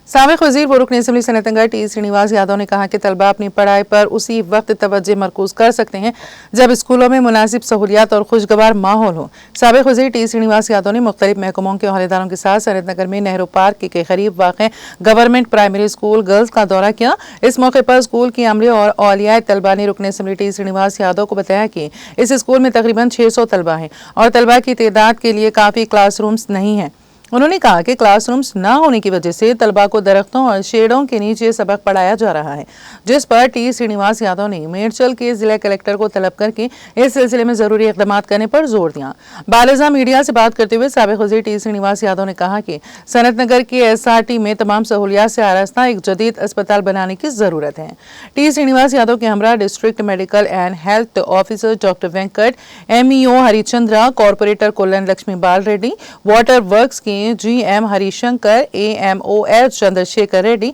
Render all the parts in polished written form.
साबिक़ वज़ीर व रुकन असम्बली सनतनगर टी श्रीनिवास यादव ने कहा कि तलबा अपनी पढ़ाई पर उसी वक्त तवज्जो मरकूज़ कर सकते हैं जब स्कूलों में मुनासिब सहूलियात और खुशगवार माहौल हो। साबिक़ वज़ीर टी श्रीनिवास यादव ने मुख्तलिफ महकमों के अहदेदारों के साथ सनतनगर में नेहरू पार्क के करीब वाक़ गवर्नमेंट प्राइमरी स्कूल गर्ल्स का दौरा किया। इस मौके पर स्कूल की अमले और औलियाए तलबा ने रुकन असम्बली टी श्रीनिवास यादव को बताया कि इस स्कूल में तकरीबन 600 तलबा हैं और तलबा की तादाद के लिए काफ़ी क्लासरूम्स नहीं हैं। उन्होंने कहा कि क्लासरूम्स न होने की वजह से तलबा को दरख्तों और शेडों के नीचे सबक पढ़ाया जा रहा है, जिस पर टी श्रीनिवास यादव ने मेरचल के जिला कलेक्टर को तलब करके इस सिलसिले में जरूरी इक़दाम करने पर जोर दिया। बालिज़ा मीडिया से बात करते हुए साबिक़ वज़ीर टी श्रीनिवास यादव ने कहा कि सनतनगर के SRT में तमाम सहूलियात से आरास्ता एक जदीद अस्पताल बनाने की जरूरत है। टी श्रीनिवास यादव के हमरा district medical and health officer doctor Venkat, MEO Harichandra, corporator Kollan Lakshmi Bal Reddy, water works के GM Harishankar, AMOS Chandrashekar Reddy,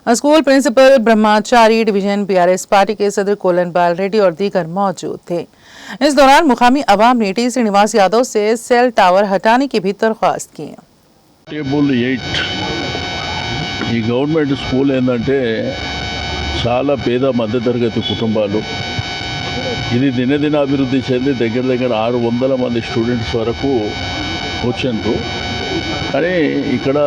school principal Brahmachari, division BRS party के सदर कोल्लन बाल रेड्डी और दीगर मौजूद थे। इस दौरान मुकामी अवाम ने टी श्रीनिवास यादव से सेल टावर हटाने की भी दरख्वास्त की। टेबल 8 ఈ గవర్నమెంట్ స్కూల్ ఏంటంటే చాలా పేద మధ్యతరగతి కుటుంబాలు, ఇది దినదిన అభివృద్ధి చెంది దగ్గర 600 మంది స్టూడెంట్స్ వరకు వచ్చారు. కానీ ఇక్కడ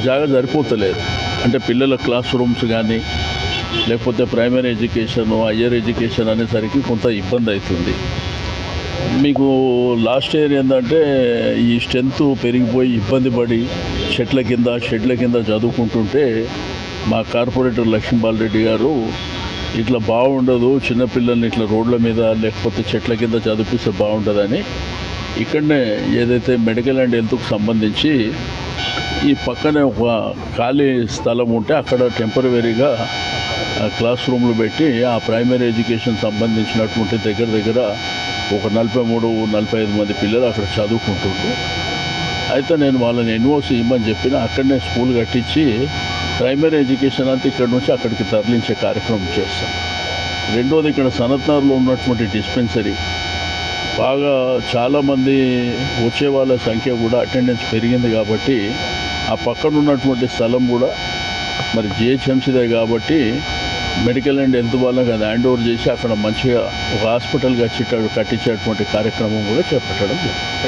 జాగా సరిపోతలేదు. అంటే పిల్లల క్లాస్ రూమ్స్ కానీ లేకపోతే ప్రైమరీ ఎడ్యుకేషన్, హయ్యర్ ఎడ్యుకేషన్ అనేసరికి కొంత ఇబ్బంది అవుతుంది. మీకు లాస్ట్ ఇయర్ ఏంటంటే ఈ స్ట్రెంత్ పెరిగిపోయి ఇబ్బంది పడి షెడ్ల కింద చదువుకుంటుంటే మా కార్పొరేటర్ లక్ష్మీబాల్ రెడ్డి గారు ఇట్లా బాగుండదు, చిన్నపిల్లల్ని ఇట్లా రోడ్ల మీద లేకపోతే చెట్ల కింద చదివిస్తే బాగుంటుందని ఇక్కడనే ఏదైతే మెడికల్ అండ్ హెల్త్కు సంబంధించి ఈ పక్కనే ఒక ఖాళీ స్థలం ఉంటే అక్కడ టెంపరవరీగా క్లాస్ రూమ్లు పెట్టి ఆ ప్రైమరీ ఎడ్యుకేషన్ సంబంధించినటువంటి దగ్గర ఒక 43-45 మంది పిల్లలు అక్కడ చదువుకుంటున్నారు. అయితే నేను వాళ్ళని NOC ఇవ్వమని చెప్పిన అక్కడనే స్కూల్ కట్టించి ప్రైమరీ ఎడ్యుకేషన్ అంతా ఇక్కడ నుంచి అక్కడికి తరలించే కార్యక్రమం చేస్తాం. రెండోది ఇక్కడ సనత్నగర్లో ఉన్నటువంటి డిస్పెన్సరీ బాగా చాలామంది వచ్చే వాళ్ళ సంఖ్య కూడా అటెండెన్స్ పెరిగింది కాబట్టి ఆ పక్కన ఉన్నటువంటి స్థలం కూడా మరి GHMCదే కాబట్టి మెడికల్ అండ్ హెల్త్ వాళ్ళకి అది హ్యాండ్ ఓవర్ చేసి అక్కడ మంచిగా ఒక హాస్పిటల్ కట్టించేటువంటి కార్యక్రమం కూడా చేపట్టడం.